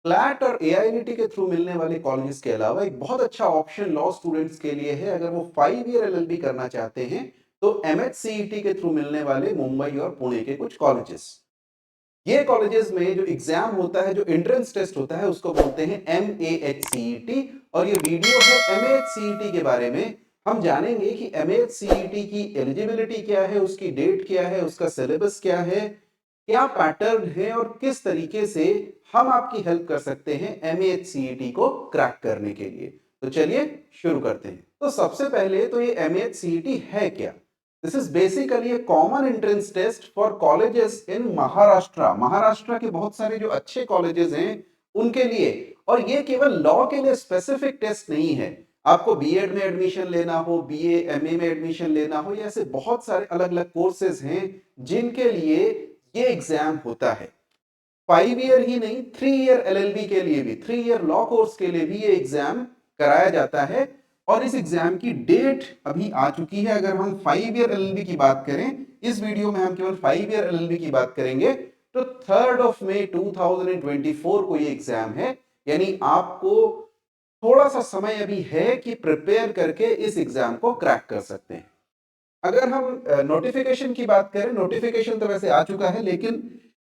CLAT और एआईएलटी के through मिलने वाले कॉलेजेस के अलावा एक बहुत अच्छा ऑप्शन लॉ स्टूडेंट्स के लिए है। अगर वो 5 ईयर एलएलबी करना चाहते हैं तो एमएचसीईटी के थ्रू मिलने वाले मुंबई और पुणे के कुछ कॉलेजेस। ये कॉलेजेस में जो एग्जाम होता है, जो एंट्रेंस टेस्ट होता है, उसको बोलते हैं एमएएचसीईटी। और ये वीडियो है एमएएचसीईटी के बारे में। हम जानेंगे कि एमएएचसीईटी की एलिजिबिलिटी क्या है, उसकी डेट क्या है, उसका सिलेबस क्या है, क्या पैटर्न है और किस तरीके से हम आपकी हेल्प कर सकते हैं एमएएचसीईटी को क्रैक करने के लिए। तो चलिए शुरू करते हैं। तो सबसे पहले तो ये एमएएचसीईटी है क्या? This is basically a common entrance test for colleges in Maharashtra. Maharashtra के बहुत सारे जो अच्छे कॉलेजेस हैं उनके लिए। और ये केवल लॉ के लिए स्पेसिफिक टेस्ट नहीं है। आपको बीएड में एडमिशन लेना हो, बीए एमए में एडमिशन लेना हो, या ऐसे बहुत सारे अलग अलग कोर्सेज हैं जिनके लिए ये एग्जाम होता है। 5 ईयर ही नहीं, 3 ईयर एलएलबी के लिए भी, 3 ईयर लॉ कोर्स के लिए भी ये एग्जाम कराया जाता है। और इस एग्जाम की डेट अभी आ चुकी है। अगर हम 5 ईयर एलएलबी की बात करें, इस वीडियो में हम केवल 5 ईयर एलएलबी की बात करेंगे, तो 3 मई 2024 को ये एग्जाम है। यानी आपको थोड़ा सा समय अभी है कि प्रिपेयर करके इस एग्जाम को क्रैक कर सकते हैं। अगर हम नोटिफिकेशन की बात करें, नोटिफिकेशन तो वैसे आ चुका है, लेकिन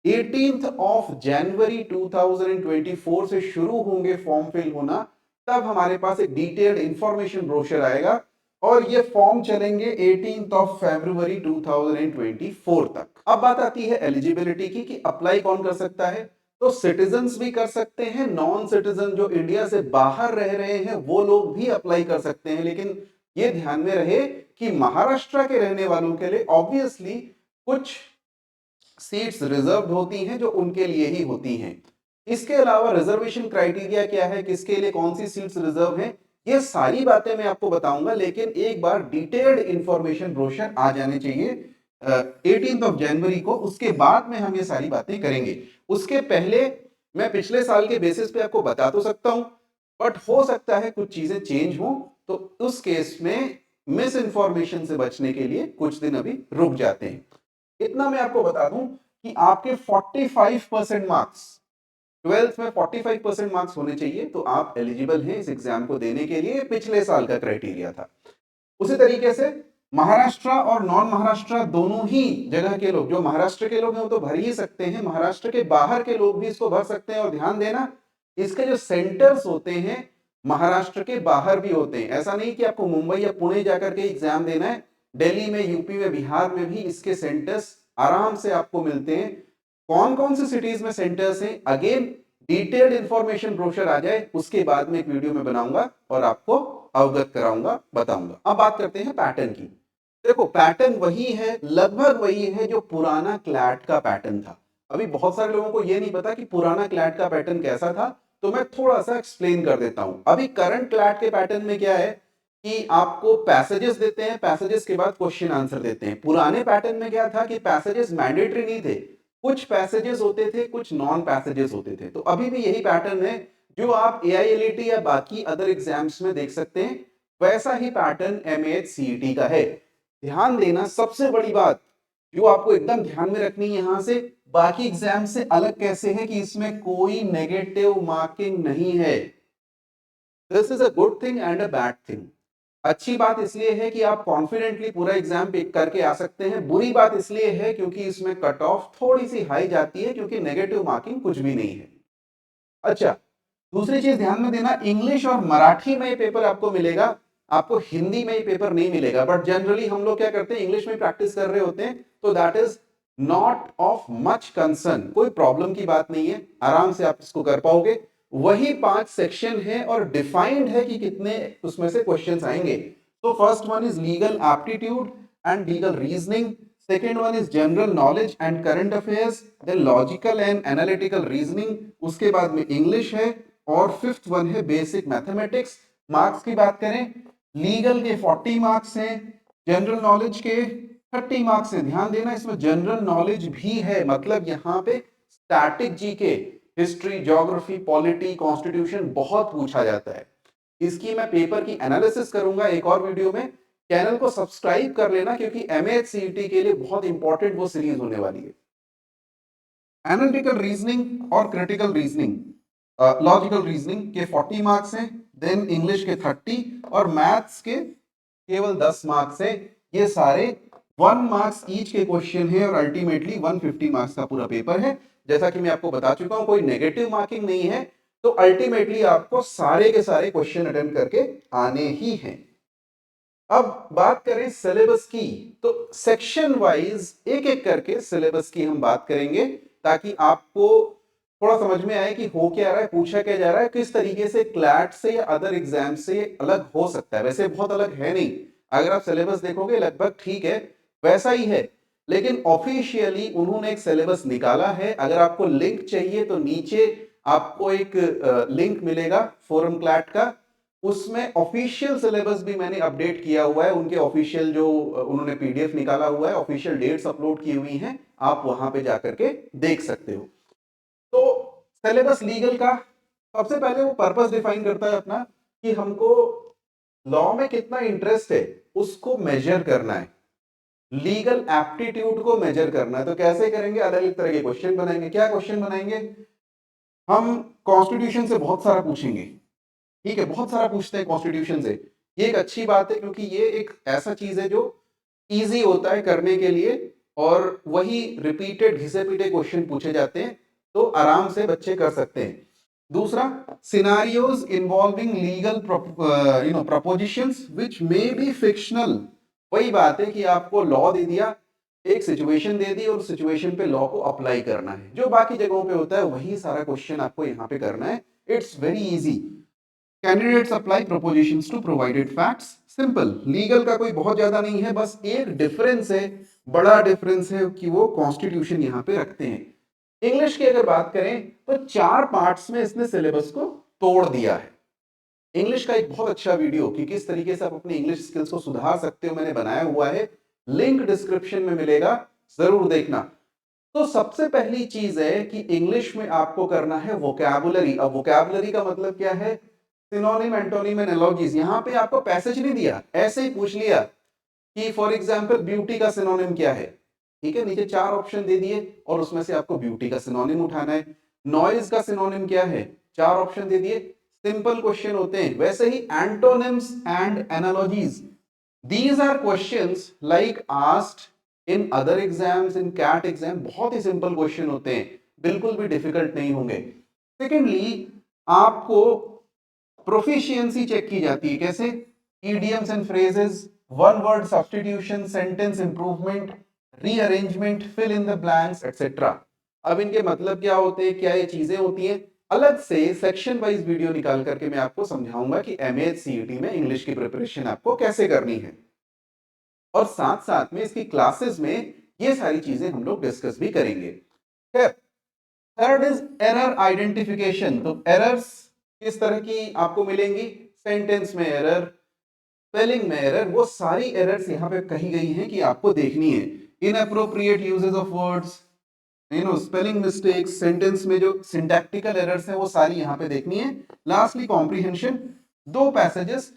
18 जनवरी 2024 से शुरू होंगे फॉर्म फिल होना। तब हमारे पास एक डिटेल्ड इंफॉर्मेशन ब्रोशर आएगा और ये फॉर्म चलेंगे 18 फरवरी 2024 तक। अब बात आती है एलिजिबिलिटी की कि अप्लाई कौन कर सकता है। तो सिटीजन्स भी कर सकते हैं, नॉन सिटीजन जो इंडिया से बाहर रह रहे हैं वो लोग भी अप्लाई कर सकते हैं। लेकिन ये ध्यान में रहे कि महाराष्ट्र के रहने वालों के लिए ऑब्वियसली कुछ सीट्स रिजर्व्ड होती हैं जो उनके लिए ही होती हैं। इसके अलावा रिजर्वेशन क्राइटेरिया क्या है, किसके लिए कौन सी सीट्स रिजर्व हैं, ये सारी बातें मैं आपको बताऊंगा। लेकिन एक बार डिटेल्ड इंफॉर्मेशन ब्रोशर आ जाने चाहिए 18 जनवरी को, उसके बाद में हम ये सारी बातें करेंगे। उसके पहले मैं पिछले साल के बेसिस पे आपको बता तो सकता हूं, बट हो सकता है कुछ चीजें चेंज हो, तो उस केस में मिस इंफॉर्मेशन से बचने के लिए कुछ दिन अभी रुक जाते हैं। इतना मैं आपको बता दूं कि आपके 45% मार्क्स, 12th में 45% मार्क्स होने चाहिए तो आप एलिजिबल हैं इस एग्जाम को देने के लिए। पिछले साल का क्राइटेरिया था। उसी तरीके से महाराष्ट्र और नॉन महाराष्ट्र दोनों ही जगह के लोग, जो महाराष्ट्र के लोग हैं वो तो भर ही सकते हैं, महाराष्ट्र के बाहर के लोग भी इसको भर सकते हैं। और ध्यान देना, इसके जो सेंटर्स होते हैं महाराष्ट्र के बाहर भी होते हैं। ऐसा नहीं कि आपको मुंबई या पुणे जाकर के एग्जाम देना है, दिल्ली में, यूपी में, बिहार में भी इसके सेंटर्स आराम से आपको मिलते हैं। कौन कौन से सिटीज में सेंटर्स हैं, अगेन डिटेल्ड इंफॉर्मेशन ब्रोशर आ जाए उसके बाद में एक वीडियो में बनाऊंगा और आपको अवगत कराऊंगा, बताऊंगा। अब बात करते हैं पैटर्न की। देखो, पैटर्न वही है, लगभग वही है जो पुराना क्लैट का पैटर्न था। अभी बहुत सारे लोगों को यह नहीं पता कि पुराना क्लैट का पैटर्न कैसा था, तो मैं थोड़ा सा एक्सप्लेन कर देता हूं। अभी करंट क्लैट के पैटर्न में क्या है कि आपको पैसेजेस देते हैं, पैसेजेस के बाद क्वेश्चन आंसर देते हैं। पुराने पैटर्न में क्या था कि पैसेजेस मैंडेटरी नहीं थे, कुछ पैसेजेस होते थे, कुछ नॉन पैसेजेस होते थे। तो अभी भी यही पैटर्न है जो आप एआईएलईटी या बाकी अदर एग्जाम्स में देख सकते हैं, वैसा ही पैटर्न एमएएचसीईटी का है। ध्यान देना, सबसे बड़ी बात जो आपको एकदम ध्यान में रखनी है, यहां से बाकी एग्जाम से अलग कैसे है कि इसमें कोई नेगेटिव मार्किंग नहीं है। This is a good thing and a bad thing. अच्छी बात इसलिए है कि आप कॉन्फिडेंटली पूरा एग्जाम पिक करके आ सकते हैं। बुरी बात इसलिए है क्योंकि इसमें कट ऑफ थोड़ी सी हाई जाती है, क्योंकि नेगेटिव मार्किंग कुछ भी नहीं है। अच्छा, दूसरी चीज ध्यान में देना, इंग्लिश और मराठी में ये पेपर आपको मिलेगा, आपको हिंदी में ये पेपर नहीं मिलेगा। बट जनरली हम लोग क्या करते हैं, इंग्लिश में प्रैक्टिस कर रहे होते हैं, तो that is not of much concern, कोई प्रॉब्लम की बात नहीं है, आराम से आप इसको कर पाओगे। वही 5 सेक्शन है और डिफाइंड है कि कितने उसमें से क्वेश्चंस आएंगे। तो first one is legal aptitude and legal reasoning, second one is general knowledge and current affairs, then logical and analytical reasoning, उसके बाद में इंग्लिश है, और फिफ्थ वन है बेसिक मैथमेटिक्स। मार्क्स की बात करें, लीगल के 40 मार्क्स हैं, जनरल नॉलेज के 30 मार्क्स हैं। ध्यान देना, इसमें जनरल नॉलेज भी है, मतलब यहाँ पे static GK, history, geography, polity, constitution बहुत पूछा जाता है। इसकी मैं पेपर की एनालिसिस करूंगा एक और वीडियो में। चैनल को सब्सक्राइब कर लेना, क्योंकि एमएचसीईटी के लिए बहुत इंपॉर्टेंट वो सीरीज होने वाली है। एनालिटिकल रीजनिंग और क्रिटिकल रीजनिंग, लॉजिकल रीजनिंग के 40 मार्क्स हैं, देन इंग्लिश के 30 और मैथ्स के केवल 10 मार्क्स हैं। ये सारे 1 मार्क्स ईच के क्वेश्चन है और अल्टीमेटली 150 मार्क्स का पूरा पेपर है। जैसा कि मैं आपको बता चुका हूं, कोई नेगेटिव मार्किंग नहीं है, तो अल्टीमेटली आपको सारे के सारे क्वेश्चन अटेम्प्ट करके आने ही हैं। अब बात करें सिलेबस की, तो सेक्शन वाइज एक एक करके सिलेबस की हम बात करेंगे, ताकि आपको थोड़ा समझ में आए कि हो क्या रहा है, पूछा क्या जा रहा है, किस तरीके से क्लैट से या अदर एग्जाम से अलग हो सकता है। वैसे बहुत अलग है नहीं, अगर आप सिलेबस देखोगे लगभग ठीक है, वैसा ही है, लेकिन ऑफिशियली उन्होंने एक सिलेबस निकाला है। अगर आपको लिंक चाहिए तो नीचे आपको एक लिंक मिलेगा फोरम क्लैट का, उसमें ऑफिशियल सिलेबस भी मैंने अपडेट किया हुआ है। उनके ऑफिशियल जो उन्होंने पीडीएफ निकाला हुआ है, ऑफिशियल डेट्स अपलोड की हुई हैं, आप वहां पे जाकर के देख सकते हो। तो सिलेबस लीगल का सबसे पहले वो पर्पस डिफाइन करता है अपना, कि हमको लॉ में कितना इंटरेस्ट है उसको मेजर करना है, लीगल एप्टीट्यूड को मेजर करना है। तो कैसे करेंगे, अलग अलग तरह के क्वेश्चन बनाएंगे। क्या क्वेश्चन बनाएंगे, हम कॉन्स्टिट्यूशन से बहुत सारा पूछेंगे, ठीक है, बहुत सारा पूछते हैं कॉन्स्टिट्यूशन से। ये एक अच्छी बात है, क्योंकि ये एक ऐसा चीज है जो इजी होता है करने के लिए, और वही रिपीटेड घिसे पीटे क्वेश्चन पूछे जाते हैं, तो आराम से बच्चे कर सकते हैं। दूसरा, scenarios involving legal propositions which may be fictional. वही बात है कि आपको लॉ दे दिया, एक सिचुएशन दे दी और उस सिचुएशन पे लॉ को अप्लाई करना है, जो बाकी जगहों पे होता है वही सारा क्वेश्चन आपको यहाँ पे करना है। It's very easy. Candidates apply propositions to provided facts. Simple, legal का कोई बहुत ज्यादा नहीं है, बस एक डिफरेंस है, बड़ा डिफरेंस है कि वो कॉन्स्टिट्यूशन यहाँ पे रखते हैं। इंग्लिश की अगर बात करें तो 4 पार्ट्स में इसने सिलेबस को तोड़ दिया है। इंग्लिश का एक बहुत अच्छा वीडियो कि किस तरीके से आप अपनी इंग्लिश स्किल्स को सुधार सकते हो, मैंने बनाया हुआ है, लिंक डिस्क्रिप्शन में मिलेगा, जरूर देखना। तो सबसे पहली चीज है कि इंग्लिश में आपको करना है वोकैबुलरी। अब वोकैबुलरी का मतलब क्या है, सिनोनिम, एंटोनिम, एनालॉजीज। यहां पे आपको पैसेज नहीं दिया, ऐसे ही पूछ लिया कि फॉर एग्जांपल ब्यूटी का सिनोनिम क्या है, ठीक है, नीचे 4 ऑप्शन दे दिए और उसमें से आपको ब्यूटी का सिनोनिम उठाना है। नॉइज का सिनोनिम क्या है, 4 ऑप्शन दे दिए, सिंपल क्वेश्चन होते हैं। वैसे ही antonyms and analogies, these are questions like asked in other exams, in CAT exam, बहुत ही सिंपल क्वेश्चन होते हैं, बिल्कुल भी डिफिकल्ट नहीं होंगे। सेकेंडली, आपको प्रोफिशिएंसी चेक की जाती है, कैसे, idioms and phrases, one word substitution, sentence improvement, rearrangement, fill in the blanks, etcetera. अब इनके मतलब क्या होते हैं, क्या ये चीजें होती हैं, अलग से सेक्शन वाइज वीडियो निकाल करके मैं आपको समझाऊंगा कि एमएसीईटी में इंग्लिश की प्रिपरेशन आपको कैसे करनी है, और साथ साथ में इसकी क्लासेस में ये सारी चीजें हम लोग डिस्कस भी करेंगे। Third is error identification. तो एरर्स किस तरह की आपको मिलेंगी, सेंटेंस में एरर, स्पेलिंग में एरर, वो सारी एरर्स यहाँ पे कही गई हैं कि आपको देखनी है। Inappropriate uses of words, spelling mistakes, sentence में जो सिंटैक्टिकल एरर्स हैं वो सारी यहाँ पे देखनी है। लास्टली कॉम्प्रिहेंशन, 2 पैसेजेस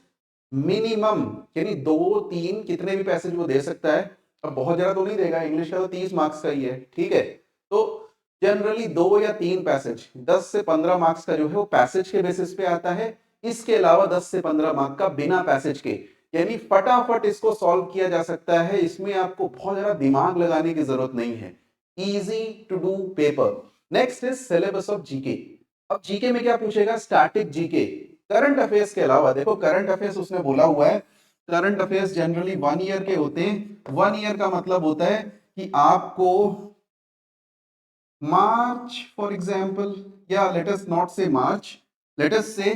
मिनिमम, यानी 2-3 कितने भी पैसेज वो दे सकता है। अब बहुत ज्यादा तो नहीं देगा, इंग्लिश का तो 30 मार्क्स का ही है, ठीक है, तो जनरली 2 या 3 पैसेज, 10 से 15 मार्क्स का जो है वो पैसेज के बेसिस पे आता है। इसके अलावा 10 से 15 मार्क्स का बिना पैसेज के, यानी फटाफट इसको सॉल्व किया जा सकता है, इसमें आपको बहुत ज्यादा दिमाग लगाने की जरूरत नहीं है, easy to do paper. Next is syllabus of GK. अब जीके में क्या पूछेगा, स्टैटिक जीके, करंट अफेयर्स के अलावा। देखो करंट अफेयर्स उसने बोला हुआ है, करंट अफेयर्स जनरली 1 ईयर के होते हैं। 1 ईयर का मतलब होता है कि आपको मार्च फॉर एग्जाम्पल, या लेट अस नॉट से मार्च, लेट अस से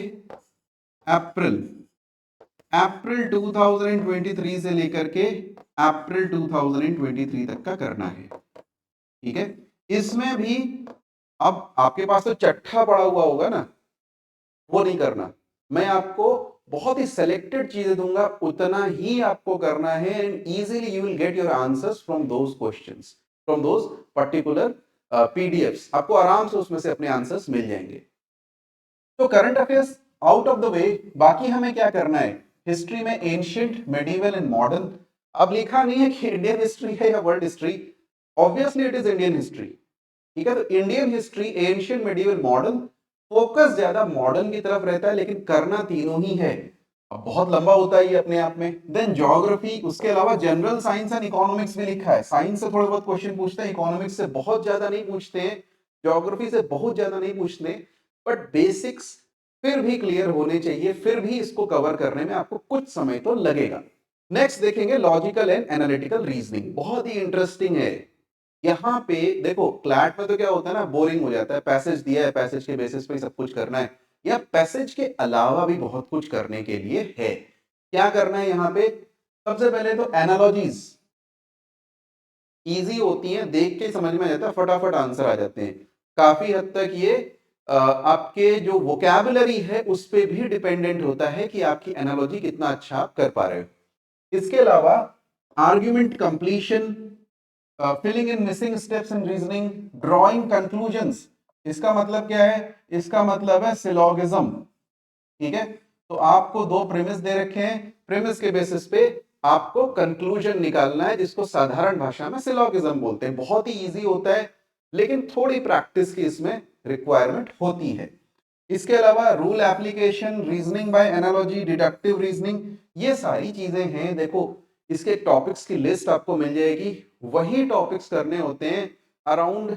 अप्रैल, अप्रैल 2023 से लेकर के अप्रैल 2023 तक का करना है, ठीक है। इसमें भी अब आपके पास तो चट्ठा पड़ा हुआ होगा ना, वो नहीं करना, मैं आपको बहुत ही सेलेक्टेड चीजें दूंगा, उतना ही आपको करना है, and easily you will get your answers from those questions, from those particular PDFs, आपको आराम से उसमें से अपने आंसर्स मिल जाएंगे। तो current affairs out of the way, बाकी हमें क्या करना है, हिस्ट्री में एंशिएंट, मेडिवल एंड मॉडर्न। अब लिखा नहीं है कि इंडियन हिस्ट्री है या world history, obviously it is Indian history, ठीक है। तो Indian history, ancient, medieval, modern, focus ज्यादा मॉडर्न की तरफ रहता है, लेकिन करना तीनों ही है। अब बहुत लंबा होता है ये अपने आप में। देन ज्योग्राफी, उसके अलावा जनरल साइंस एंड इकोनॉमिक्स भी लिखा है। साइंस से थोड़े बहुत क्वेश्चन पूछते हैं, इकोनॉमिक्स से बहुत ज्यादा नहीं पूछते हैं, ज्योग्राफी से बहुत ज्यादा नहीं पूछते, बट बेसिक्स फिर भी क्लियर होने चाहिए, फिर भी इसको कवर करने में आपको कुछ समय तो लगेगा। नेक्स्ट देखेंगे लॉजिकल एंड एनालिटिकल रीजनिंग, बहुत ही इंटरेस्टिंग है। यहाँ पे देखो क्लैट में तो क्या होता है ना, बोरिंग हो जाता है, पैसेज दिया है, पैसेज के बेसिस पे ही सब कुछ करना है। या पैसेज के अलावा भी बहुत कुछ करने के लिए है। क्या करना है यहाँ पे? सबसे पहले तो एनालॉजीज इजी होती हैं, देख के समझ में आ जाता है, फटाफट आंसर आ जाते हैं। काफी हद तक ये आपके जो वोकैबुलरी है उस पे भी डिपेंडेंट होता है कि आपकी एनालॉजी कितना अच्छा आप कर पा रहे हो। इसके अलावा argument completion, filling in missing steps in reasoning, drawing conclusions. इसका मतलब क्या है? इसका मतलब है सिलोगिज्म। ठीक है, तो आपको दो प्रेमिस दे रखे हैं, प्रेमिस के बेसिस पे आपको कंक्लूजन निकालना है, जिसको साधारण भाषा में सिलोगिज्म बोलते हैं। बहुत ही इजी होता है, लेकिन थोड़ी प्रैक्टिस की इसमें रिक्वायरमेंट होती है। इसके अलावा rule application, reasoning bye analogy, deductive reasoning, ये सारी चीजें हैं। देखो इसके टॉपिक्स की लिस्ट आपको मिल जाएगी, वही टॉपिक्स करने होते हैं। अराउंड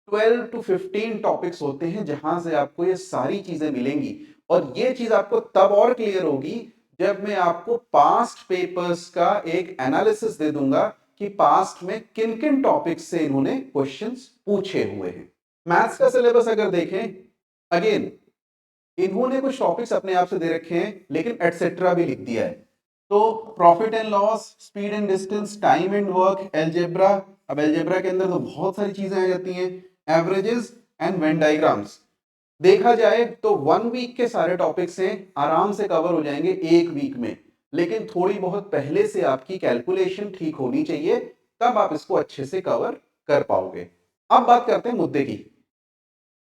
12 to 15 टॉपिक्स होते हैं जहां से आपको ये सारी चीजें मिलेंगी। और ये चीज आपको तब और क्लियर होगी जब मैं आपको पास्ट पेपर्स का एक एनालिसिस दे दूंगा कि पास्ट में किन किन टॉपिक्स से इन्होंने क्वेश्चंस पूछे हुए हैं। मैथ्स का सिलेबस अगर देखें, अगेन इन्होंने कुछ टॉपिक्स अपने आप से दे रखे हैं, लेकिन एटसेट्रा भी लिख दिया है। तो profit and loss, speed and distance, time and work, algebra. अब एलजेब्रा के अंदर तो बहुत सारी चीजें आ जाती हैं, एवरेजेस एंड वेन डायग्राम्स। देखा जाए तो 1 वीक के सारे टॉपिक्स हैं, आराम से कवर हो जाएंगे 1 वीक में। लेकिन थोड़ी बहुत पहले से आपकी कैलकुलेशन ठीक होनी चाहिए, तब आप इसको अच्छे से कवर कर पाओगे। अब बात करते हैं मुद्दे की।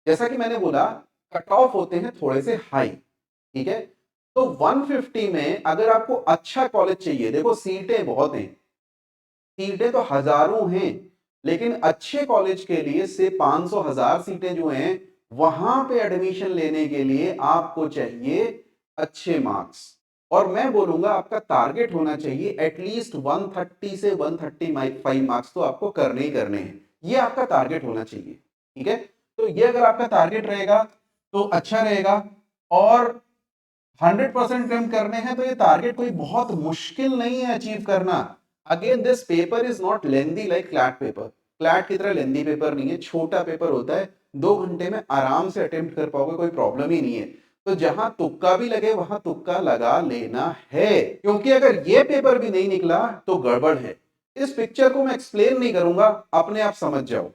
जैसा कि मैंने बोला, कट ऑफ होते हैं थोड़े से हाई। ठीक है, तो 150 में अगर आपको अच्छा कॉलेज चाहिए, देखो सीटें बहुत हैं, सीटें तो हजारों हैं, लेकिन अच्छे कॉलेज के लिए से 500,000 सीटें जो हैं, वहां पे एडमिशन लेने के लिए आपको चाहिए अच्छे मार्क्स। और मैं बोलूंगा आपका टारगेट होना चाहिए एटलीस्ट 130 से 135 मार्क्स तो आपको करने ही करने हैं। ये आपका टारगेट होना चाहिए। ठीक है, तो ये अगर आपका टारगेट रहेगा तो अच्छा रहेगा। और 100% अटेम्प्ट करने हैं तो ये टारगेट कोई बहुत मुश्किल नहीं है अचीव करना। Again this paper is not lengthy like CLAT paper. CLAT की तरह लेंदी पेपर नहीं है, छोटा पेपर होता है, 2 घंटे में आराम से अटेम्प्ट कर पाओगे, कोई प्रॉब्लम ही नहीं है। तो जहां तुक्का भी लगे वहां तुक्का लगा लेना है, क्योंकि अगर ये पेपर भी नहीं निकला तो गड़बड़ है। इस पिक्चर को मैं एक्सप्लेन नहीं करूंगा, अपने आप समझ जाओ।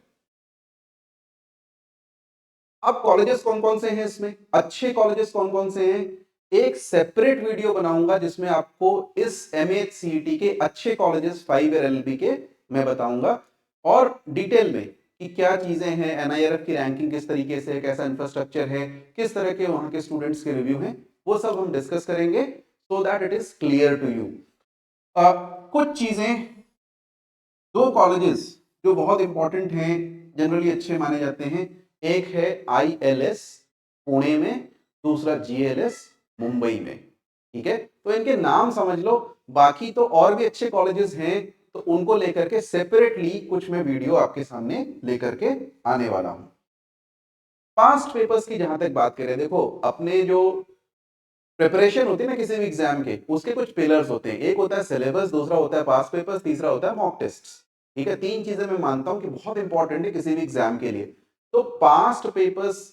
अब कॉलेजेस कौन कौन से हैं इसमें, अच्छे कॉलेजेस कौन कौन से हैं, एक सेपरेट वीडियो बनाऊंगा जिसमें आपको इस एमएचसीईटी के अच्छे कॉलेजेस 5 ईयर एलएलबी के मैं बताऊंगा, और डिटेल में कि क्या चीजें हैं, एनआईआरएफ की रैंकिंग किस तरीके से है, कैसा इंफ्रास्ट्रक्चर है, किस तरह के वहां के स्टूडेंट्स के रिव्यू हैं, वो सब हम डिस्कस करेंगे so that it is clear to you. कुछ चीजें, दो कॉलेजेस जो बहुत इंपॉर्टेंट हैं, जनरली अच्छे माने जाते हैं, एक है आईएलएस पुणे में, दूसरा जीएलएस मुंबई में। ठीक है, तो इनके नाम समझ लो, बाकी तो और भी अच्छे कॉलेजेस हैं, तो उनको लेकर के सेपरेटली कुछ मैं वीडियो आपके सामने लेकर के आने वाला हूं। पास्ट पेपर्स की जहां तक बात करें, देखो अपने जो प्रिपरेशन होती है ना किसी भी एग्जाम के, उसके कुछ पिलर्स होते हैं, एक होता है सिलेबस, दूसरा होता है पास्ट पेपर्स, तीसरा होता है मॉक टेस्ट। ठीक है, तीन चीजें मैं मानता हूं कि बहुत इंपॉर्टेंट है किसी भी एग्जाम के लिए। तो past papers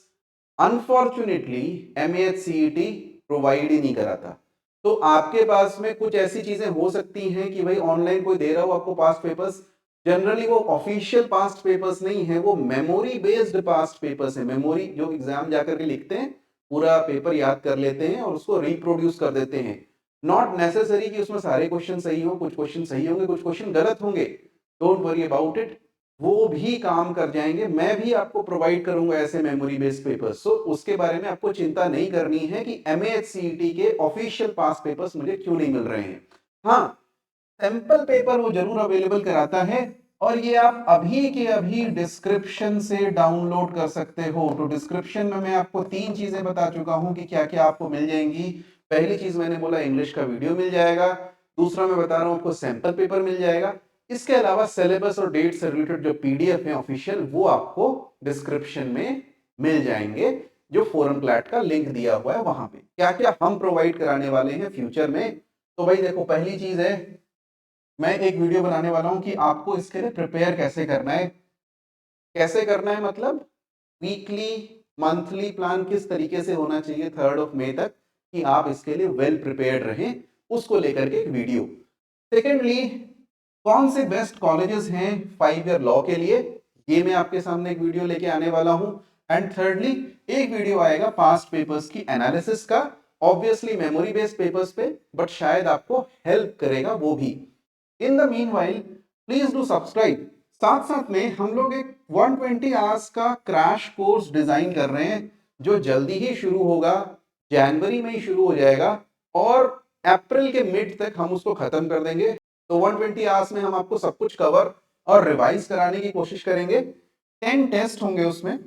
unfortunately MHCET provide ही नहीं कराता। तो आपके पास में कुछ ऐसी चीजें हो सकती हैं कि भाई ऑनलाइन कोई दे रहा हो आपको पास्ट पेपर्स, जनरली वो ऑफिशियल पास्ट पेपर्स नहीं है, वो मेमोरी बेस्ड पास्ट पेपर्स है। मेमोरी जो एग्जाम जाकर के लिखते हैं, पूरा पेपर याद कर लेते हैं और उसको रिप्रोड्यूस कर देते हैं। नॉट नेसेसरी कि उसमें सारे क्वेश्चन सही हो, कुछ क्वेश्चन सही होंगे, कुछ क्वेश्चन गलत होंगे, डोंट वरी अबाउट इट, वो भी काम कर जाएंगे। मैं भी आपको प्रोवाइड करूंगा ऐसे मेमोरी बेस्ड पेपर्स, सो उसके बारे में आपको चिंता नहीं करनी है कि एमएचसीईटी के ऑफिशियल पास पेपर्स मुझे क्यों नहीं मिल रहे हैं। हाँ, सैंपल पेपर वो जरूर अवेलेबल कराता है, और ये आप अभी के अभी डिस्क्रिप्शन से डाउनलोड कर सकते हो। तो डिस्क्रिप्शन में मैं आपको 3 चीजें बता चुका हूं कि क्या क्या आपको मिल जाएंगी। पहली चीज मैंने बोला इंग्लिश का वीडियो मिल जाएगा, दूसरा मैं बता रहा हूं आपको सैंपल पेपर मिल जाएगा, इसके अलावा सिलेबस और डेट से रिलेटेड जो पीडीएफ है ऑफिशियल वो आपको डिस्क्रिप्शन में मिल जाएंगे, जो फोरम प्लेट का लिंक दिया हुआ है वहां पे। क्या क्या हम प्रोवाइड कराने वाले हैं फ्यूचर में, तो भाई देखो पहली चीज है मैं एक वीडियो बनाने वाला हूं कि आपको इसके लिए प्रिपेयर कैसे करना है। कैसे करना है मतलब वीकली मंथली प्लान किस तरीके से होना चाहिए 3rd ऑफ मई तक कि आप इसके लिए वेल प्रिपेयर्ड रहें, उसको लेकर के एक वीडियो। सेकेंडली कौन से बेस्ट कॉलेजेस हैं 5 ईयर लॉ के लिए, ये मैं आपके सामने एक वीडियो लेके आने वाला हूं। एंड थर्डली एक वीडियो आएगा पास्ट पेपर्स की एनालिसिस का, ऑब्वियसली मेमोरी बेस्ड पेपर्स पे, बट शायद आपको हेल्प करेगा वो भी। In the meanwhile please do subscribe. साथ साथ में हम लोग एक 120 आवर्स का क्रैश कोर्स डिजाइन कर रहे हैं जो जल्दी ही शुरू होगा, जनवरी में ही शुरू हो जाएगा और अप्रैल के मिड तक हम उसको खत्म कर देंगे। तो 120 आवर्स में हम आपको सब कुछ कवर और रिवाइज कराने की कोशिश करेंगे। 10 टेस्ट होंगे उसमें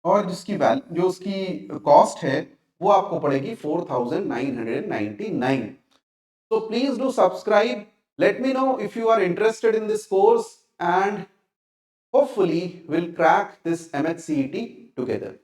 और जो उसकी कॉस्ट है वो आपको पड़ेगी 4999। So please do subscribe. Let me know if you are interested in this course and hopefully we'll crack this MHCET together.